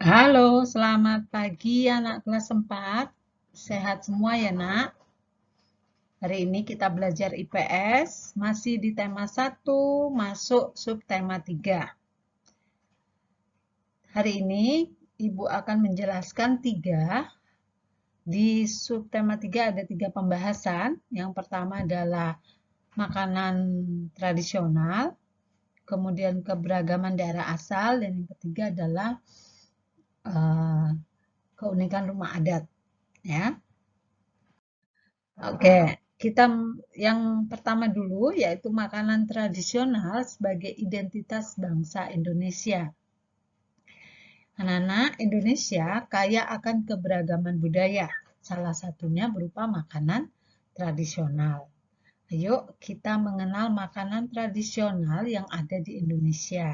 Halo, selamat pagi anak kelas 4. Sehat semua ya, Nak? Hari ini kita belajar IPS, masih di tema 1, masuk subtema 3. Hari ini Ibu akan menjelaskan 3. Di subtema 3 ada 3 pembahasan. Yang pertama adalah makanan tradisional, kemudian keberagaman daerah asal, dan yang ketiga adalah keunikan rumah adat. Ya. Oke, kita yang pertama dulu yaitu makanan tradisional sebagai identitas bangsa Indonesia. Anak-anak Indonesia kaya akan keberagaman budaya, salah satunya berupa makanan tradisional. Ayo kita mengenal makanan tradisional yang ada di Indonesia.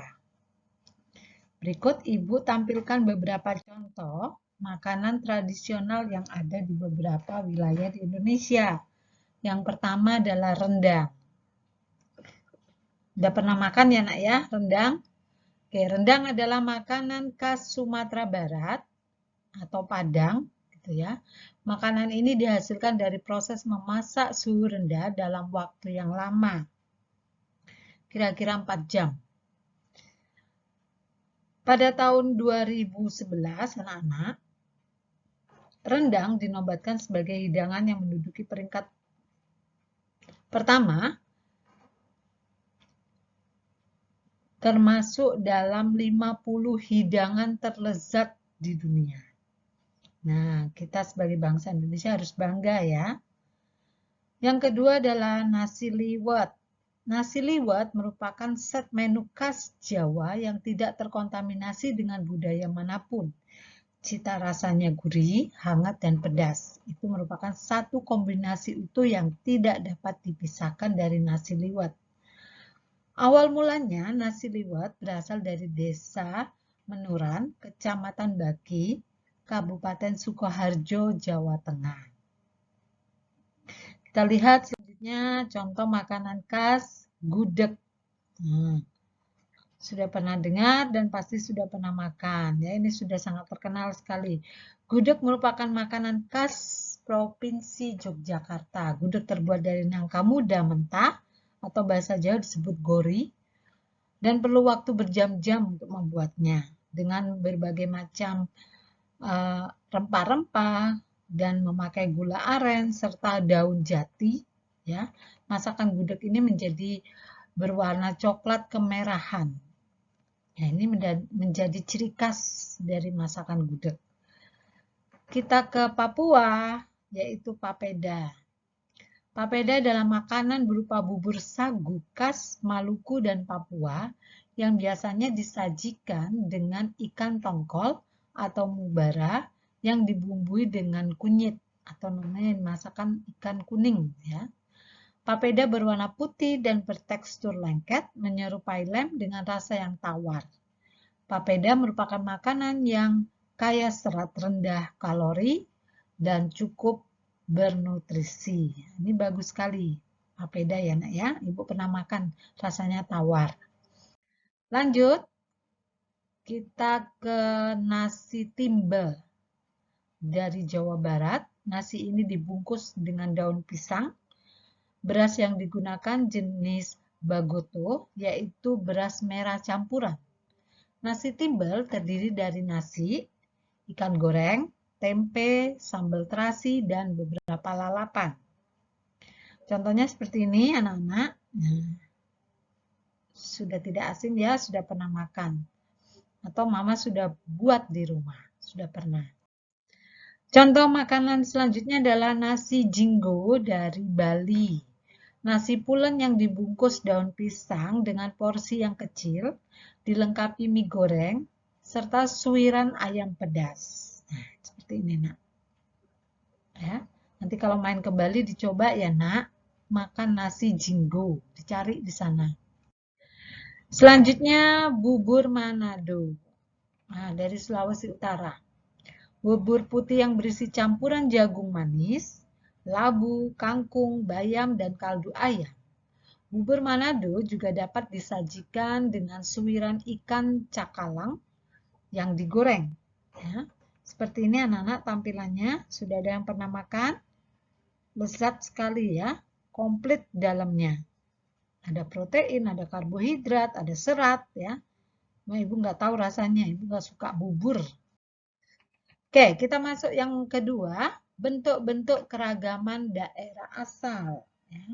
Berikut Ibu tampilkan beberapa contoh makanan tradisional yang ada di beberapa wilayah di Indonesia. Yang pertama adalah rendang. Udah pernah makan ya nak ya, rendang? Oke, rendang adalah makanan khas Sumatera Barat atau Padang, gitu ya. Makanan ini dihasilkan dari proses memasak suhu rendah dalam waktu yang lama, kira-kira 4 jam. Pada tahun 2011, anak-anak, rendang dinobatkan sebagai hidangan yang menduduki peringkat pertama termasuk dalam 50 hidangan terlezat di dunia. Nah, kita sebagai bangsa Indonesia harus bangga ya. Yang kedua adalah nasi liwet. Nasi liwet merupakan set menu khas Jawa yang tidak terkontaminasi dengan budaya manapun. Cita rasanya gurih, hangat, dan pedas. Itu merupakan satu kombinasi utuh yang tidak dapat dipisahkan dari nasi liwet. Awal mulanya nasi liwet berasal dari desa Menuran, Kecamatan Baki, Kabupaten Sukoharjo, Jawa Tengah. Kita lihat selanjutnya contoh makanan khas gudeg. Sudah pernah dengar dan pasti sudah pernah makan. Ya, ini sudah sangat terkenal sekali. Gudeg merupakan makanan khas Provinsi Yogyakarta. Gudeg terbuat dari nangka muda mentah atau bahasa Jawa disebut gori dan perlu waktu berjam-jam untuk membuatnya dengan berbagai macam rempah-rempah dan memakai gula aren serta daun jati. Ya, masakan gudeg ini menjadi berwarna coklat kemerahan. Ya, ini menjadi ciri khas dari masakan gudeg. Kita ke Papua, yaitu papeda. Papeda adalah makanan berupa bubur sagu khas Maluku dan Papua yang biasanya disajikan dengan ikan tongkol atau mubara yang dibumbui dengan kunyit atau namanya masakan ikan kuning ya. Papeda berwarna putih dan bertekstur lengket, menyerupai lem dengan rasa yang tawar. Papeda merupakan makanan yang kaya serat, rendah kalori, dan cukup bernutrisi. Ini bagus sekali papeda ya nak ya. Ibu pernah makan, rasanya tawar. Lanjut, kita ke nasi timbel. Dari Jawa Barat, nasi ini dibungkus dengan daun pisang. Beras yang digunakan jenis bagoto, yaitu beras merah campuran. Nasi timbel terdiri dari nasi, ikan goreng, tempe, sambal terasi, dan beberapa lalapan. Contohnya seperti ini anak-anak. Nah, sudah tidak asing ya, sudah pernah makan. Atau mama sudah buat di rumah, sudah pernah. Contoh makanan selanjutnya adalah nasi jinggo dari Bali. Nasi pulen yang dibungkus daun pisang dengan porsi yang kecil, dilengkapi mie goreng, serta suiran ayam pedas. Nah, seperti ini nak. Ya, nanti kalau main ke Bali dicoba ya nak, makan nasi jinggo, dicari di sana. Selanjutnya bubur Manado. Nah, dari Sulawesi Utara. Bubur putih yang berisi campuran jagung manis, labu, kangkung, bayam, dan kaldu ayam. Bubur Manado juga dapat disajikan dengan suiran ikan cakalang yang digoreng. Ya. Seperti ini anak-anak tampilannya. Sudah ada yang pernah makan? Lezat sekali ya, komplit dalamnya. Ada protein, ada karbohidrat, ada serat ya. Nah, ibu nggak tahu rasanya, ibu nggak suka bubur. Oke, kita masuk yang kedua, bentuk-bentuk keragaman daerah asal. Ya.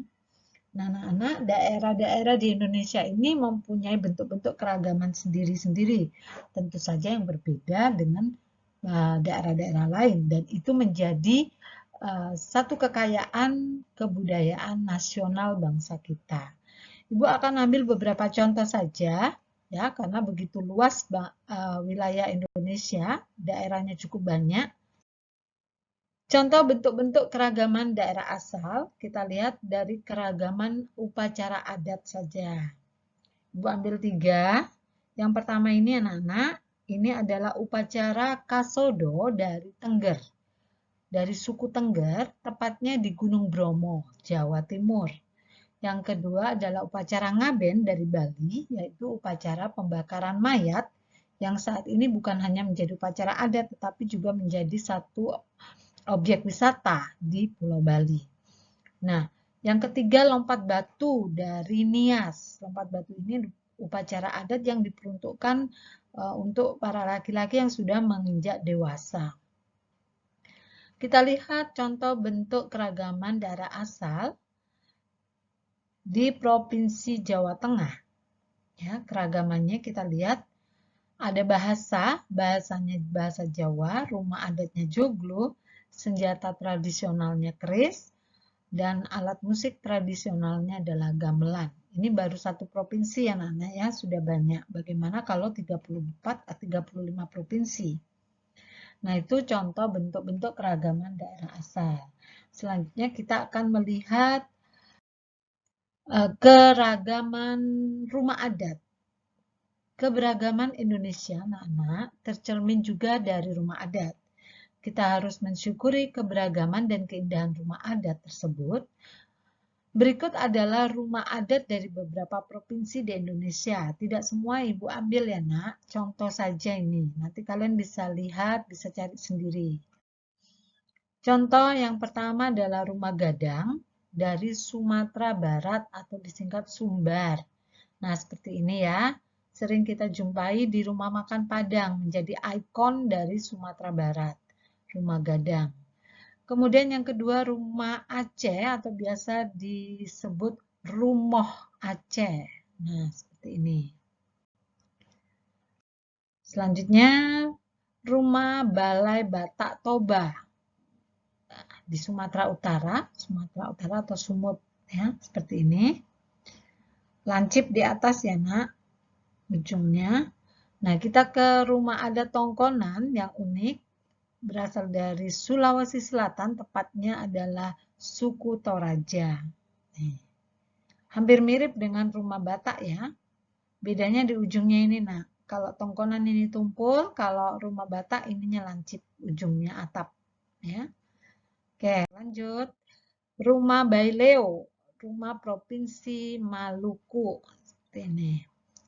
Nah, anak-anak, daerah-daerah di Indonesia ini mempunyai bentuk-bentuk keragaman sendiri-sendiri. Tentu saja yang berbeda dengan daerah-daerah lain. Dan itu menjadi satu kekayaan kebudayaan nasional bangsa kita. Ibu akan ambil beberapa contoh saja, ya, karena begitu luas wilayah Indonesia, daerahnya cukup banyak. Contoh bentuk-bentuk keragaman daerah asal, kita lihat dari keragaman upacara adat saja. Ibu ambil 3. Yang pertama ini anak-anak, ini adalah upacara Kasodo dari Tengger. Dari suku Tengger, tepatnya di Gunung Bromo, Jawa Timur. Yang kedua adalah upacara Ngaben dari Bali, yaitu upacara pembakaran mayat, yang saat ini bukan hanya menjadi upacara adat, tetapi juga menjadi satu objek wisata di Pulau Bali. Nah, yang ketiga lompat batu dari Nias. Lompat batu ini upacara adat yang diperuntukkan untuk para laki-laki yang sudah menginjak dewasa. Kita lihat contoh bentuk keragaman daerah asal di Provinsi Jawa Tengah. Ya, keragamannya kita lihat ada bahasanya bahasa Jawa, rumah adatnya joglo, senjata tradisionalnya keris, dan alat musik tradisionalnya adalah gamelan. Ini baru satu provinsi ya anak-anak ya, sudah banyak. Bagaimana kalau 34 atau 35 provinsi? Nah, itu contoh bentuk-bentuk keragaman daerah asal. Selanjutnya kita akan melihat keragaman rumah adat. Keberagaman Indonesia, anak-anak, tercermin juga dari rumah adat. Kita harus mensyukuri keberagaman dan keindahan rumah adat tersebut. Berikut adalah rumah adat dari beberapa provinsi di Indonesia. Tidak semua ibu ambil ya nak, contoh saja ini. Nanti kalian bisa lihat, bisa cari sendiri. Contoh yang pertama adalah rumah gadang dari Sumatera Barat atau disingkat Sumbar. Nah, seperti ini ya. Sering kita jumpai di rumah makan Padang, menjadi ikon dari Sumatera Barat. Rumah gadang. Kemudian yang kedua rumah Aceh atau biasa disebut Rumoh Aceh. Nah, seperti ini. Selanjutnya rumah Balai Batak Toba di Sumatera Utara atau Sumut ya, seperti ini. Lancip di atas ya, Nak, ujungnya. Nah, kita ke rumah adat Tongkonan yang unik. Berasal dari Sulawesi Selatan, tepatnya adalah suku Toraja. Hampir mirip dengan rumah Batak ya. Bedanya di ujungnya ini, nah. Kalau Tongkonan ini tumpul, kalau rumah Batak ininya lancip ujungnya atap. Ya. Oke, lanjut. Rumah Baileo, rumah Provinsi Maluku. Seperti ini.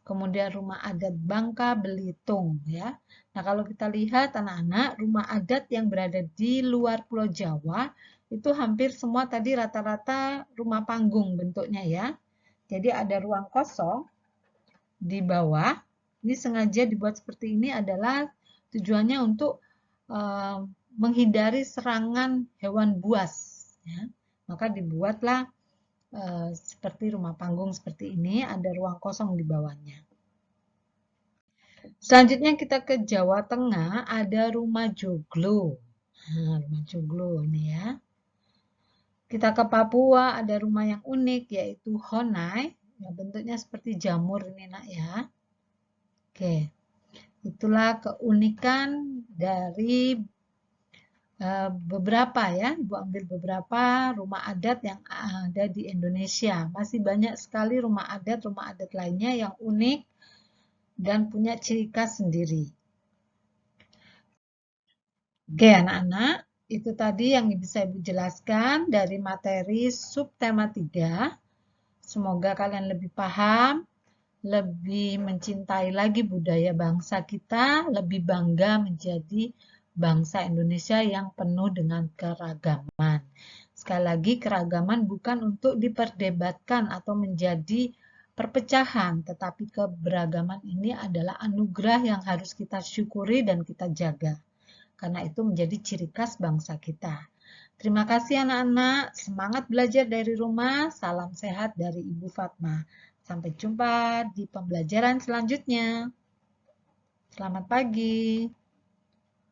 Kemudian rumah adat Bangka Belitung ya. Nah, kalau kita lihat anak-anak, rumah adat yang berada di luar Pulau Jawa itu hampir semua tadi rata-rata rumah panggung bentuknya ya. Jadi ada ruang kosong di bawah. Ini sengaja dibuat seperti ini adalah tujuannya untuk menghindari serangan hewan buas ya. Maka dibuatlah seperti rumah panggung seperti ini, ada ruang kosong di bawahnya. Selanjutnya kita ke Jawa Tengah, ada rumah joglo. Nah, rumah joglo ini ya. Kita ke Papua, ada rumah yang unik, yaitu honai. Ya, bentuknya seperti jamur ini nak ya. Oke, itulah keunikan dari beberapa ya, Ibu ambil beberapa rumah adat yang ada di Indonesia. Masih banyak sekali rumah adat lainnya yang unik dan punya ciri khas sendiri. Oke anak-anak, itu tadi yang bisa Ibu jelaskan dari materi subtema 3. Semoga kalian lebih paham lebih mencintai lagi budaya bangsa kita, lebih bangga menjadi bangsa Indonesia yang penuh dengan keragaman. Sekali lagi, keragaman bukan untuk diperdebatkan atau menjadi perpecahan, tetapi keberagaman ini adalah anugerah yang harus kita syukuri dan kita jaga. Karena itu menjadi ciri khas bangsa kita. Terima kasih anak-anak, semangat belajar dari rumah, salam sehat dari Ibu Fatma. Sampai jumpa di pembelajaran selanjutnya. Selamat pagi.